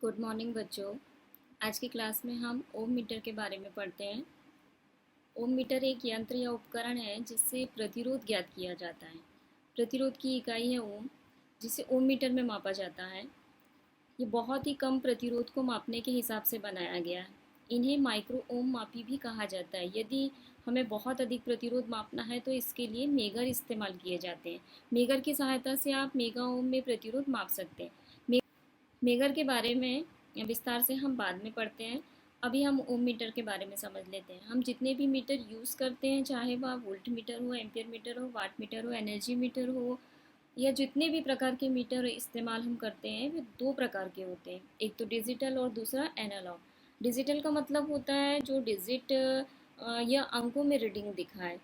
Good morning बच्चों। आज की क्लास में हम ओम मीटर के बारे में पढ़ते हैं। ओम मीटर एक यंत्र या उपकरण है जिससे प्रतिरोध ज्ञात किया जाता है। प्रतिरोध की इकाई है ओम, जिसे ओम मीटर में मापा जाता है। ये बहुत ही कम प्रतिरोध को मापने के हिसाब से बनाया गया है। इन्हें माइक्रो ओम मापी भी कहा जाता है। यदि हमें बहुत अधिक प्रतिरोध मापना है तो इसके लिए मेगर इस्तेमाल किए जाते हैं। मेगर की सहायता से आप मेगा ओम में प्रतिरोध माप सकते हैं। मेगर के बारे में विस्तार से हम बाद में पढ़ते हैं। अभी हम ओम मीटर के बारे में समझ लेते हैं। हम जितने भी मीटर यूज़ करते हैं, चाहे वह वोल्ट मीटर हो, एम्पियर मीटर हो, वाट मीटर हो, एनर्जी मीटर हो, या जितने भी प्रकार के मीटर इस्तेमाल हम करते हैं वे दो प्रकार के होते हैं। एक तो डिजिटल और दूसरा एनालॉग। डिजिटल का मतलब होता है जो डिजिट या अंकों में रीडिंग दिखाए।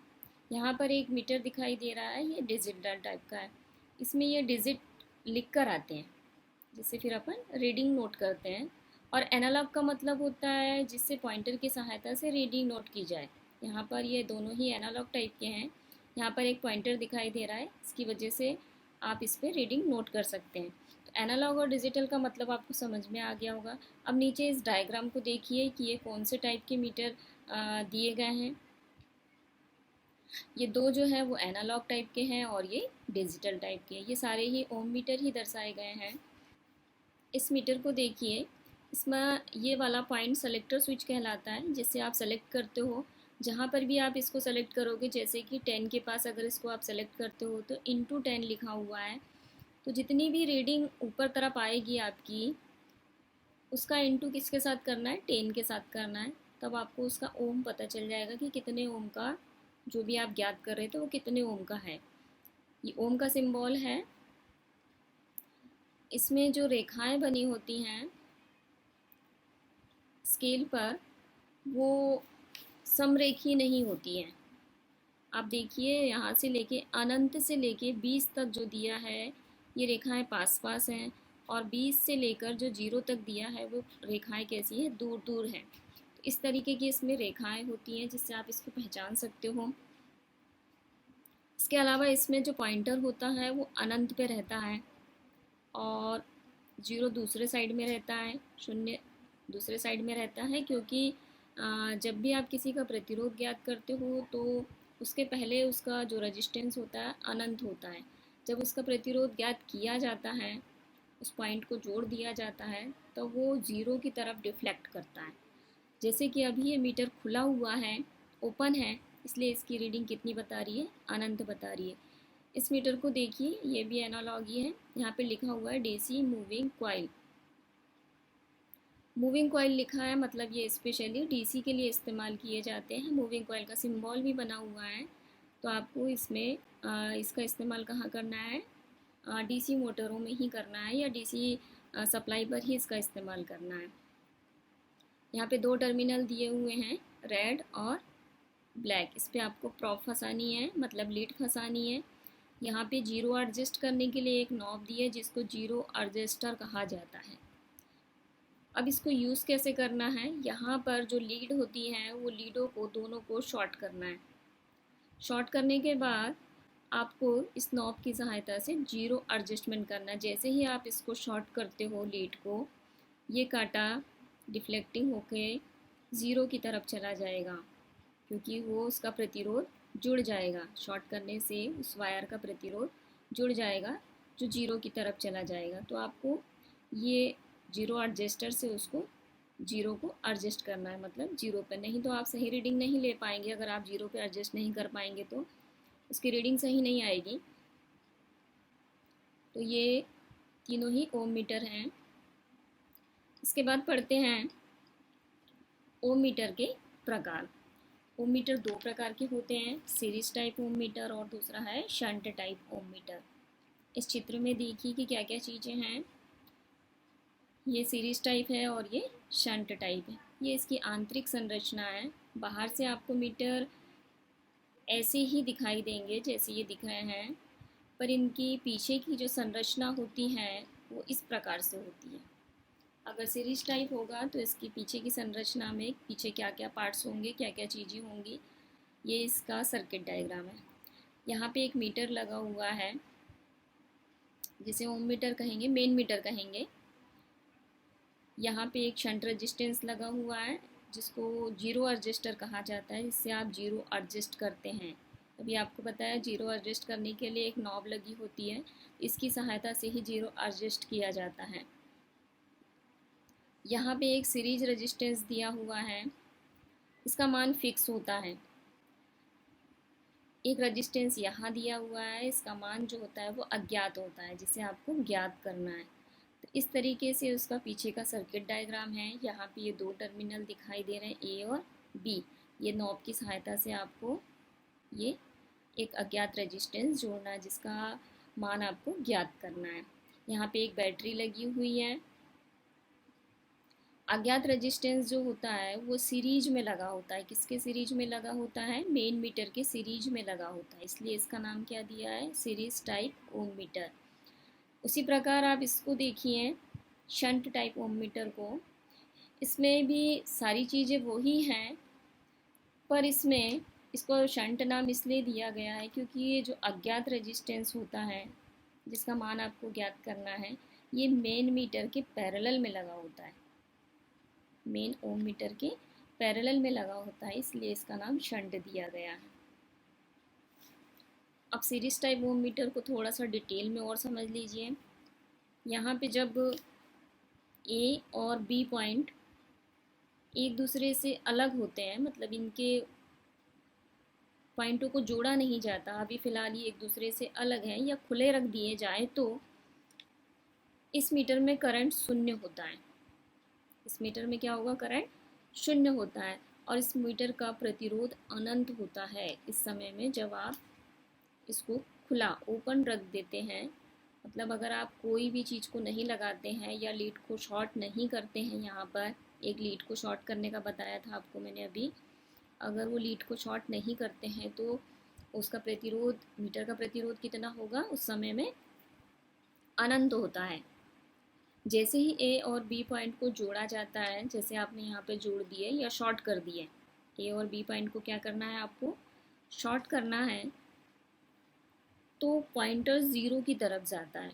यहाँ पर एक मीटर दिखाई दे रहा है, ये डिजिटल टाइप का है। इसमें ये डिजिट लिख कर आते हैं जिससे फिर अपन रीडिंग नोट करते हैं। और एनालॉग का मतलब होता है जिससे पॉइंटर की सहायता से रीडिंग नोट की जाए। यहाँ पर ये दोनों ही एनालॉग टाइप के हैं। यहाँ पर एक पॉइंटर दिखाई दे रहा है, इसकी वजह से आप इस पर रीडिंग नोट कर सकते हैं। तो एनालॉग और डिजिटल का मतलब आपको समझ में आ गया होगा। अब नीचे इस डायग्राम को देखिए कि ये कौन से टाइप के मीटर दिए गए हैं। ये दो जो है वो एनालॉग टाइप के हैं और ये डिजिटल टाइप के। ये सारे ही ओम मीटर ही दर्शाए गए हैं। इस मीटर को देखिए, इसमें ये वाला पॉइंट सेलेक्टर स्विच कहलाता है, जिससे आप सेलेक्ट करते हो। जहाँ पर भी आप इसको सेलेक्ट करोगे, जैसे कि 10 के पास अगर इसको आप सेलेक्ट करते हो तो इंटू 10 लिखा हुआ है, तो जितनी भी रीडिंग ऊपर तरफ आएगी आपकी, उसका इंटू किसके साथ करना है, 10 के साथ करना है। तब आपको उसका ओम पता चल जाएगा कि कितने ओम का जो भी आप ज्ञात कर रहे थे वो कितने ओम का है। ये ओम का सिंबल है। इसमें जो रेखाएं बनी होती हैं स्केल पर, वो समरेखी नहीं होती हैं। आप देखिए, यहाँ से लेके अनंत से लेके 20 तक जो दिया है, ये रेखाएं पास पास हैं। और 20 से लेकर जो 0 तक दिया है वो रेखाएं कैसी हैं, दूर दूर हैं। तो इस तरीके की इसमें रेखाएं होती हैं जिससे आप इसको पहचान सकते हो। इसके अलावा इसमें जो पॉइंटर होता है वो अनंत पे रहता है, और 0 दूसरे साइड में रहता है, 0 दूसरे साइड में रहता है। क्योंकि जब भी आप किसी का प्रतिरोध ज्ञात करते हो तो उसके पहले उसका जो रेजिस्टेंस होता है अनंत होता है। जब उसका प्रतिरोध ज्ञात किया जाता है, उस पॉइंट को जोड़ दिया जाता है, तो वो 0 की तरफ डिफ्लेक्ट करता है। जैसे कि अभी ये मीटर खुला हुआ है, ओपन है, इसलिए इसकी रीडिंग कितनी बता रही है, अनंत बता रही है। इस मीटर को देखिए, ये भी एनालॉग ही है। यहाँ पे लिखा हुआ है DC moving coil. Moving coil लिखा है, मतलब ये स्पेशली डीसी के लिए इस्तेमाल किए जाते हैं। मूविंग कॉइल का सिंबल भी बना हुआ है। तो आपको इसमें इसका इस्तेमाल कहाँ करना है, डीसी मोटरों में ही करना है, या डीसी सप्लाई पर ही इसका इस्तेमाल करना है। यहाँ पे 2 टर्मिनल दिए हुए हैं, रेड और ब्लैक। इस पर आपको प्रॉप फंसानी है, मतलब लीड फंसानी है। यहाँ पे जीरो एडजस्ट करने के लिए एक नॉब दी है जिसको जीरो एडजस्टर कहा जाता है। अब इसको यूज़ कैसे करना है, यहाँ पर जो लीड होती है वो लीडों को दोनों को शॉर्ट करना है। शॉर्ट करने के बाद आपको इस नॉब की सहायता से जीरो एडजस्टमेंट करना है। जैसे ही आप इसको शॉर्ट करते हो लीड को, ये कांटा डिफ्लेक्टिंग होके ज़ीरो की तरफ चला जाएगा, क्योंकि वो उसका प्रतिरोध जुड़ जाएगा। शॉर्ट करने से उस वायर का प्रतिरोध जुड़ जाएगा जो जीरो की तरफ चला जाएगा। तो आपको ये जीरो एडजस्टर से उसको जीरो को एडजस्ट करना है, मतलब जीरो पे। नहीं तो आप सही रीडिंग नहीं ले पाएंगे। अगर आप जीरो पे एडजस्ट नहीं कर पाएंगे तो उसकी रीडिंग सही नहीं आएगी। तो ये तीनों ही ओम मीटर हैं। इसके बाद पढ़ते हैं ओम मीटर के प्रकार। ओम मीटर 2 प्रकार के होते हैं, सीरीज टाइप ओम मीटर और दूसरा है शंट टाइप ओम मीटर। इस चित्र में देखिए कि क्या क्या चीज़ें हैं। ये सीरीज टाइप है और ये शंट टाइप है। ये इसकी आंतरिक संरचना है। बाहर से आपको मीटर ऐसे ही दिखाई देंगे जैसे ये दिख रहे हैं, पर इनकी पीछे की जो संरचना होती है वो इस प्रकार से होती है। अगर सीरीज टाइप होगा तो इसकी पीछे की संरचना में पीछे क्या क्या पार्ट्स होंगे, क्या क्या चीज़ें होंगी, ये इसका सर्किट डायग्राम है। यहाँ पे एक मीटर लगा हुआ है जिसे ओम मीटर कहेंगे, मेन मीटर कहेंगे। यहाँ पे एक शंट रेजिस्टेंस लगा हुआ है जिसको जीरो रजिस्टर कहा जाता है, जिससे आप जीरो एडजस्ट करते हैं। अभी आपको पता है जीरो एडजस्ट करने के लिए एक नॉब लगी होती है, इसकी सहायता से ही जीरो एडजस्ट किया जाता है। यहाँ पे एक सीरीज रेजिस्टेंस दिया हुआ है, इसका मान फिक्स होता है। एक रेजिस्टेंस यहाँ दिया हुआ है, इसका मान जो होता है वो अज्ञात होता है, जिसे आपको ज्ञात करना है। तो इस तरीके से उसका पीछे का सर्किट डायग्राम है। यहाँ पे ये दो टर्मिनल दिखाई दे रहे हैं, ए और बी। ये नॉब की सहायता से आपको ये एक अज्ञात रेजिस्टेंस जोड़ना है, जिसका मान आपको ज्ञात करना है। यहाँ पे एक बैटरी लगी हुई है। अज्ञात रेजिस्टेंस जो होता है वो सीरीज में लगा होता है। किसके सीरीज में लगा होता है? मेन मीटर के सीरीज में लगा होता है, इसलिए इसका नाम क्या दिया है? सीरीज टाइप ओम मीटर। उसी प्रकार आप इसको देखिए शंट टाइप ओम मीटर को, इसमें भी सारी चीज़ें वही हैं, पर इसमें इसको शंट नाम इसलिए दिया गया है क्योंकि ये जो अज्ञात रेजिस्टेंस होता है जिसका मान आपको ज्ञात करना है, ये मेन मीटर के पैरेलल में लगा होता है। मेन ओम मीटर के पैरेलल में लगा होता है, इसलिए इसका नाम शंट दिया गया है। अब सीरीज टाइप ओम मीटर को थोड़ा सा डिटेल में और समझ लीजिए। यहाँ पे जब ए और बी पॉइंट एक दूसरे से अलग होते हैं, मतलब इनके पॉइंटों को जोड़ा नहीं जाता, अभी फ़िलहाल ये एक दूसरे से अलग हैं या खुले रख दिए जाए, तो इस मीटर में करंट शून्य होता है। इस मीटर में क्या होगा? करंट शून्य होता है। और इस मीटर का प्रतिरोध अनंत होता है इस समय में, जब आप इसको खुला ओपन रख देते हैं। मतलब अगर आप कोई भी चीज़ को नहीं लगाते हैं या लीड को शॉर्ट नहीं करते हैं, यहाँ पर एक लीड को शॉर्ट करने का बताया था आपको मैंने अभी, अगर वो लीड को शॉर्ट नहीं करते हैं तो उसका प्रतिरोध, मीटर का प्रतिरोध कितना होगा उस समय में? अनंत होता है। जैसे ही ए और बी पॉइंट को जोड़ा जाता है, जैसे आपने यहाँ पे जोड़ दिए या शॉर्ट कर दिए, ए और बी पॉइंट को क्या करना है? आपको शॉर्ट करना है, तो पॉइंटर ज़ीरो की तरफ जाता है,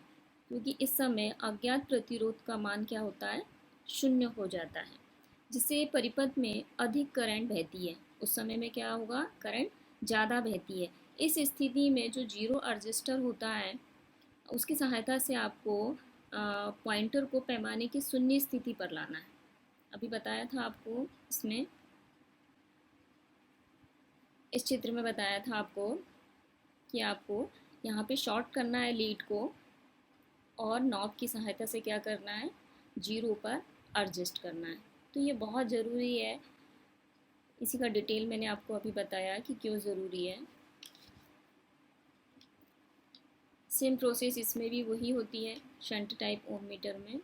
क्योंकि इस समय अज्ञात प्रतिरोध का मान क्या होता है? शून्य हो जाता है, जिससे परिपथ में अधिक करंट बहती है। उस समय में क्या होगा? करंट ज़्यादा बहती है। इस स्थिति में जो जीरो रजिस्टर होता है उसकी सहायता से आपको पॉइंटर को पैमाने की शून्य स्थिति पर लाना है। अभी बताया था आपको, इसमें इस चित्र में बताया था आपको कि आपको यहाँ पे शॉर्ट करना है लीड को, और नॉब की सहायता से क्या करना है? जीरो पर एडजस्ट करना है। तो ये बहुत ज़रूरी है, इसी का डिटेल मैंने आपको अभी बताया कि क्यों ज़रूरी है। सेम प्रोसेस इसमें भी वही होती है शंट टाइप ओम मीटर में।